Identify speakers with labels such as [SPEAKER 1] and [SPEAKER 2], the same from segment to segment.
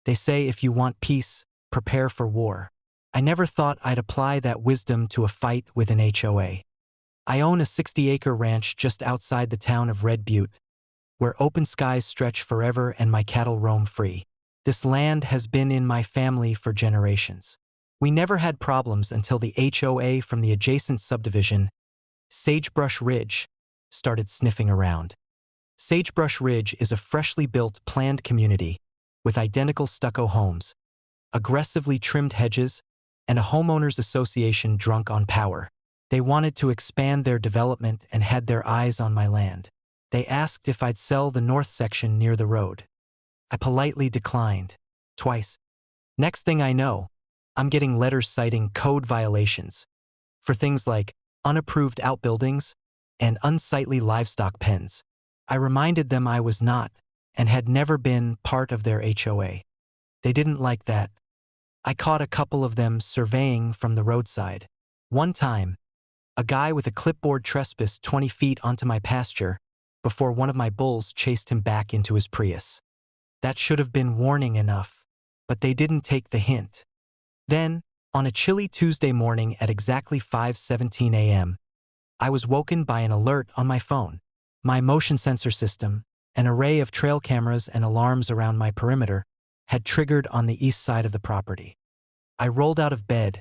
[SPEAKER 1] They say if you want peace, prepare for war. I never thought I'd apply that wisdom to a fight with an HOA. I own a 60-acre ranch just outside the town of Red Butte, where open skies stretch forever and my cattle roam free. This land has been in my family for generations. We never had problems until the HOA from the adjacent subdivision, Sagebrush Ridge, started sniffing around. Sagebrush Ridge is a freshly built, planned community with identical stucco homes, aggressively trimmed hedges, and a homeowners association drunk on power. They wanted to expand their development and had their eyes on my land. They asked if I'd sell the north section near the road. I politely declined, twice. Next thing I know, I'm getting letters citing code violations for things like unapproved outbuildings and unsightly livestock pens. I reminded them I was not, and had never been, part of their HOA. They didn't like that. I caught a couple of them surveying from the roadside. One time, a guy with a clipboard trespassed 20 feet onto my pasture before one of my bulls chased him back into his Prius. That should have been warning enough, but they didn't take the hint. Then, on a chilly Tuesday morning at exactly 5:17 a.m., I was woken by an alert on my phone. My motion sensor system, an array of trail cameras and alarms around my perimeter, had triggered on the east side of the property. I rolled out of bed,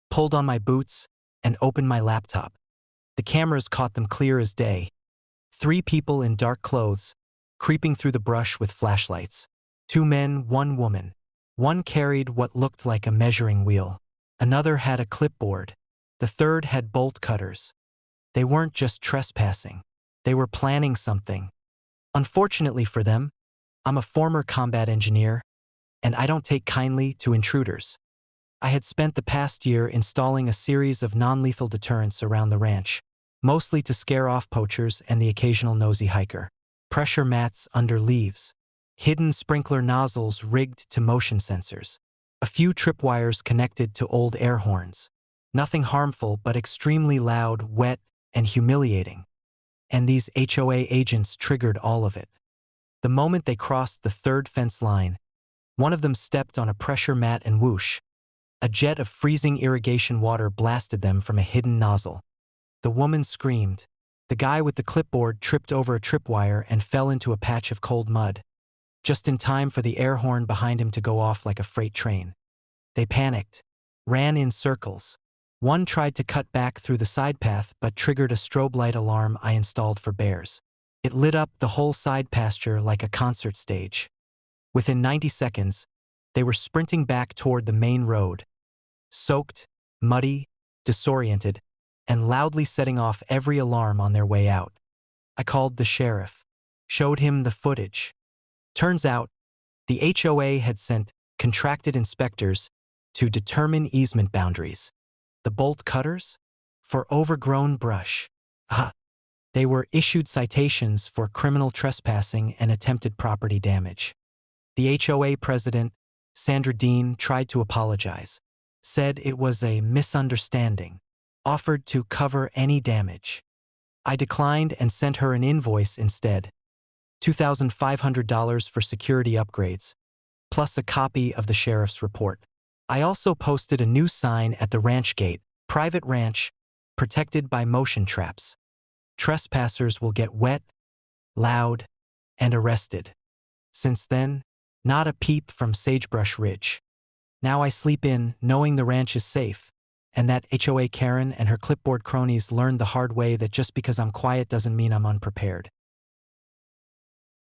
[SPEAKER 1] pulled on my boots, and opened my laptop. The cameras caught them clear as day. 3 people in dark clothes, creeping through the brush with flashlights. 2 men, 1 woman. One carried what looked like a measuring wheel. Another had a clipboard. The third had bolt cutters. They weren't just trespassing. They were planning something. Unfortunately for them, I'm a former combat engineer, and I don't take kindly to intruders. I had spent the past year installing a series of non-lethal deterrents around the ranch, mostly to scare off poachers and the occasional nosy hiker. Pressure mats under leaves, hidden sprinkler nozzles rigged to motion sensors, a few tripwires connected to old air horns. Nothing harmful but extremely loud, wet, and humiliating. And these HOA agents triggered all of it. The moment they crossed the 3rd fence line, one of them stepped on a pressure mat and whoosh. A jet of freezing irrigation water blasted them from a hidden nozzle. The woman screamed. The guy with the clipboard tripped over a tripwire and fell into a patch of cold mud, just in time for the air horn behind him to go off like a freight train. They panicked, ran in circles. One tried to cut back through the side path but triggered a strobe light alarm I installed for bears. It lit up the whole side pasture like a concert stage. Within 90 seconds, they were sprinting back toward the main road, soaked, muddy, disoriented, and loudly setting off every alarm on their way out. I called the sheriff, showed him the footage. Turns out, the HOA had sent contracted inspectors to determine easement boundaries. The bolt cutters? For overgrown brush. They were issued citations for criminal trespassing and attempted property damage. The HOA president, Sandra Dean, tried to apologize, said it was a misunderstanding, offered to cover any damage. I declined and sent her an invoice instead, $2,500 for security upgrades, plus a copy of the sheriff's report. I also posted a new sign at the ranch gate, private ranch, protected by motion traps. Trespassers will get wet, loud, and arrested. Since then, not a peep from Sagebrush Ridge. Now I sleep in, knowing the ranch is safe, and that HOA Karen and her clipboard cronies learned the hard way that just because I'm quiet doesn't mean I'm unprepared.